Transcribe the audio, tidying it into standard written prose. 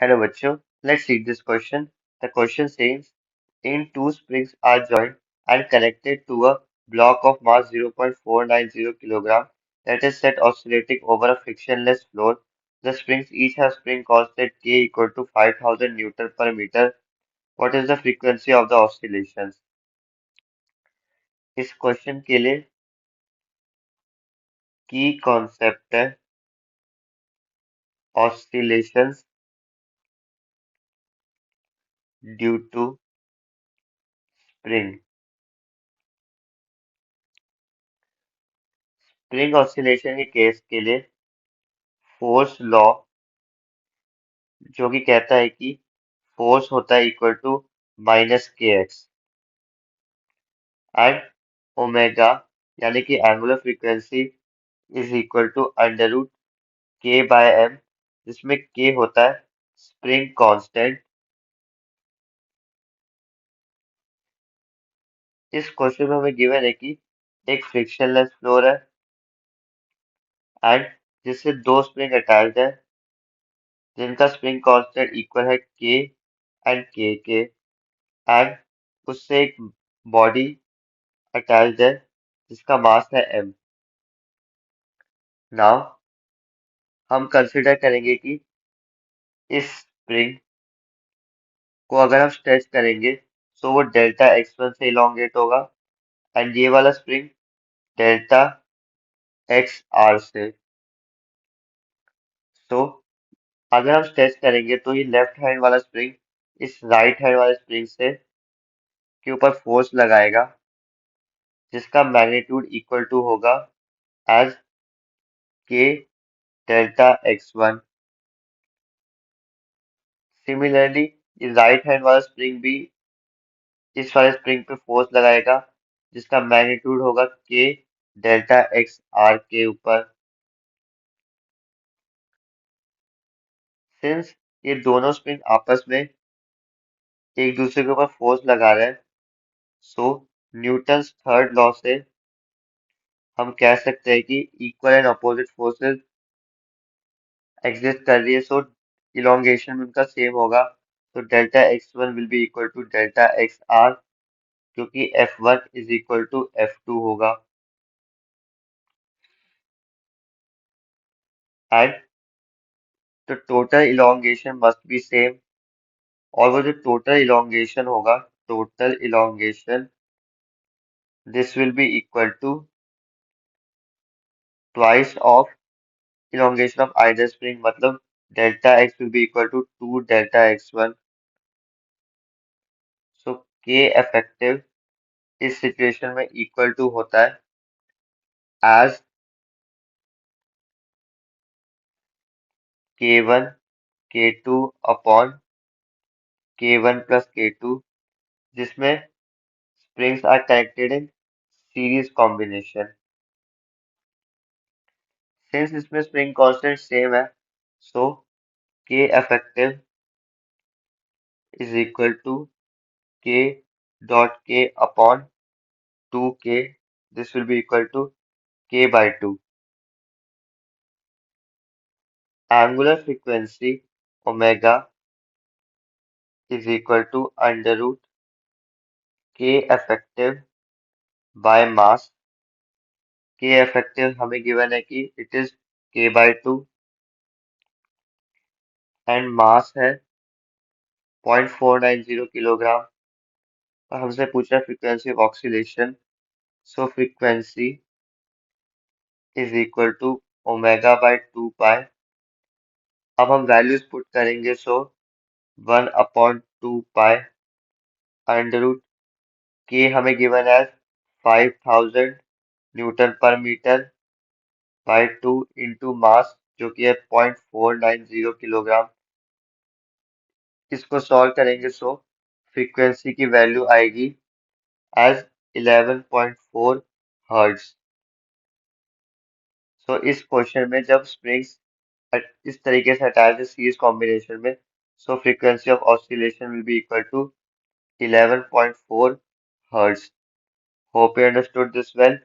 Hello बच्चों, let's read this question. The question says, in two springs are joined and connected to a block of mass 0.490 kilogram that is set oscillating over a frictionless floor. The springs each have spring constant K equal to 5000 Newton per meter. What is the frequency of the oscillations? इस question के लिए की concept है oscillations due to spring. Spring oscillation के case के लिए force law जो कि कहता है कि फोर्स होता है equal to minus k x and omega यानी कि angular frequency is equal to under root k by m, जिसमें के होता है स्प्रिंग कांस्टेंट। इस क्वेश्चन में हमें गिवन है कि एक फ्रिक्शनलेस फ्लोर है एंड जिससे दो स्प्रिंग अटैच्ड है जिनका स्प्रिंग कांस्टेंट इक्वल है के एंड के एंड उससे एक बॉडी अटैच्ड है जिसका मास है m। नाउ हम कंसिडर करेंगे कि इस स्प्रिंग को अगर हम स्ट्रेच करेंगे तो वो डेल्टा x1 से इलोंगेट होगा एंड ये वाला स्प्रिंग डेल्टा एक्स आर से। तो अगर हम स्ट्रेच करेंगे तो ये लेफ्ट हैंड वाला स्प्रिंग इस राइट हैंड वाले स्प्रिंग से के ऊपर फोर्स लगाएगा जिसका मैग्नीट्यूड इक्वल टू होगा एज के डेल्टा x1। सिमिलरली ये राइट हैंड वाला स्प्रिंग भी इस वाले स्प्रिंग पे फोर्स लगाएगा जिसका मैग्नीट्यूड होगा के डेल्टा एक्स आर के ऊपर। सिंस ये दोनों स्प्रिंग आपस में एक दूसरे के ऊपर फोर्स लगा रहे हैं, सो न्यूटन्स थर्ड लॉ से हम कह सकते हैं कि equal and opposite forces exist कर रही है, सो इलोंगेशन उनका सेम होगा। तो delta x one will be equal to delta x r क्योंकि F one is equal to F two होगा and the total elongation must be same. और वो जो टोटल इलोंगेशन होगा, total elongation this will be equal to twice of elongation of either spring, मतलब delta x will be equal to to delta x one. So के effective इस situation में equal to होता है as k one k two upon k one plus k two, जिसमें springs are connected in series combination. Since इसमें spring constant same है, so के effective is equal to k dot k upon 2k. This will be equal to k by 2. Angular frequency omega is equal to under root k effective by mass. K effective हमें given है कि it is k by 2 and mass है 0.490 kilogram. और हमसे पूछा frequency of oscillation. So frequency is equal to omega by 2 pi. अब हम values put करेंगे, so 1 upon 2 pi under root के हमें गिवन है 5000 न्यूटन पर मीटर बाय 2 इंटू मास जो कि है 0.490 किलोग्राम। इसको सॉल्व करेंगे सो फ्रीक्वेंसी की वैल्यू आएगी एज 11.4 हर्ट्ज। सो इस क्वेश्चन में जब स्प्रिंग्स इस तरीके से अटैच है सीरीज कॉम्बिनेशन में, so frequency of oscillation will be equal to 11.4 hertz. Hope you understood this well.